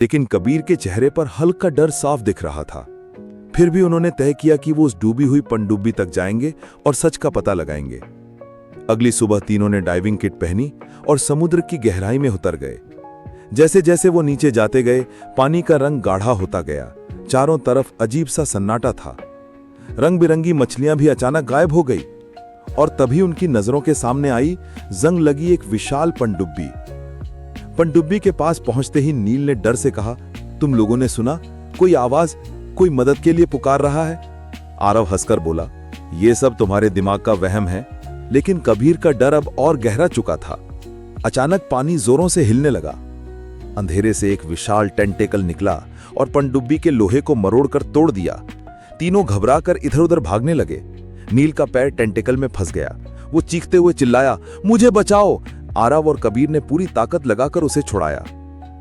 लेकिन कबीर के चेहरे पर हल्का डर साफ दिख रहा था। फिर भी उन्होंने तय किया कि वो उस डूबी हुई पनडुब्बी तक जाएंगे और सच का पता लगाएंगे। अगली सुबह तीनों ने डाइविंग किट पहनी और समुद्र की गहराई में उतर गए। जैसे जैसे वो नीचे जाते गए, पानी का रंग गाढ़ा होता गया। चारों तरफ अजीब सा सन्नाटा था। रंग बिरंगी मछलियां भी अचानक गायब हो गई और तभी उनकी नजरों के सामने आई जंग लगी एक विशाल पनडुब्बी। पनडुब्बी के पास पहुंचते ही नील ने डर से कहा, तुम लोगों ने सुना? कोई आवाज, कोई मदद के लिए पुकार रहा है। आरव हंसकर बोला, ये सब तुम्हारे दिमाग का वहम है। लेकिन कबीर का डर अब और गहरा चुका था। अचानक पानी जोरों से हिलने लगा। अंधेरे से एक विशाल टेंटेकल निकला और पनडुब्बी के लोहे को मरोड़कर तोड़ दिया। तीनों घबराकर इधर उधर भागने लगे। नील का पैर टेंटेकल में फंस गया। वो चीखते हुए चिल्लाया, मुझे बचाओ। आरव और कबीर ने पूरी ताकत लगाकर उसे छुड़ाया,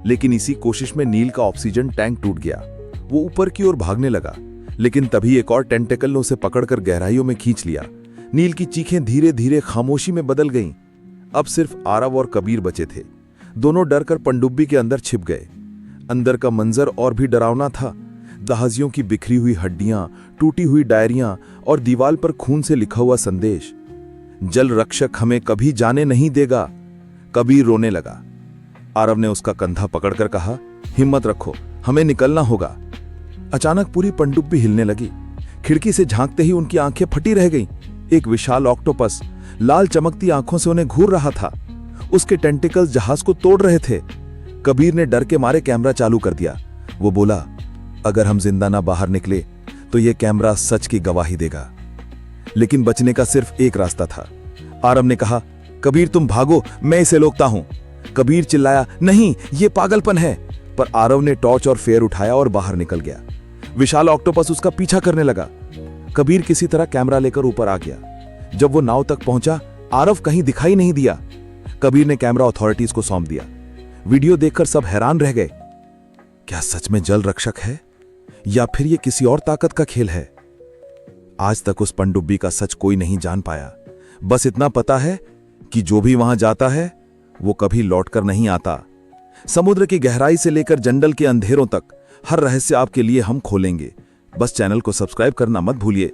लेकिन इसी कोशिश में नील का ऑक्सीजन टैंक टूट गया। वो ऊपर की ओर भागने लगा, लेकिन तभी एक और टेंटेकल ने उसे पकड़कर गहराइयों में खींच लिया। नील की चीखें धीरे धीरे खामोशी में बदल गईं। अब सिर्फ आरव और कबीर बचे थे। दोनों डरकर पनडुब्बी के अंदर छिप गए। अंदर का मंजर और भी डरावना था। जहाजियों की बिखरी हुई हड्डियां, टूटी हुई डायरियां और दीवार पर खून से लिखा हुआ संदेश, जल रक्षक हमें कभी जाने नहीं देगा। कबीर रोने लगा। आरव ने उसका कंधा पकड़कर कहा, हिम्मत रखो, हमें निकलना होगा। अचानक पूरी पनडुब्बी हिलने लगी। खिड़की से झांकते ही उनकी आंखें फटी रह गईं। एक विशाल ऑक्टोपस लाल चमकती आंखों से उन्हें घूर रहा था। उसके टेंटिकल्स जहाज को तोड़ रहे थे। कबीर ने डर के मारे कैमरा चालू कर दिया। वो बोला, अगर हम जिंदा ना बाहर निकले तो यह कैमरा सच की गवाही देगा। लेकिन बचने का सिर्फ एक रास्ता था। आरव ने कहा, कबीर तुम भागो, मैं इसे रोकता हूं। कबीर चिल्लाया, नहीं, यह पागलपन है। पर आरव ने टॉर्च और फेयर उठाया और बाहर निकल गया। विशाल ऑक्टोपस उसका पीछा करने लगा। कबीर किसी तरह कैमरा लेकर ऊपर आ गया। जब वो नाव तक पहुंचा, आरव कहीं दिखाई नहीं दिया। कबीर ने कैमरा अथॉरिटीज को सौंप दिया। वीडियो देखकर सब हैरान रह गए। क्या सच में जल रक्षक है या फिर यह किसी और ताकत का खेल है? आज तक उस पनडुब्बी का सच कोई नहीं जान पाया। बस इतना पता है कि जो भी वहां जाता है वो कभी लौटकर नहीं आता। समुद्र की गहराई से लेकर जंगल के अंधेरों तक हर रहस्य आपके लिए हम खोलेंगे। बस चैनल को सब्सक्राइब करना मत भूलिए।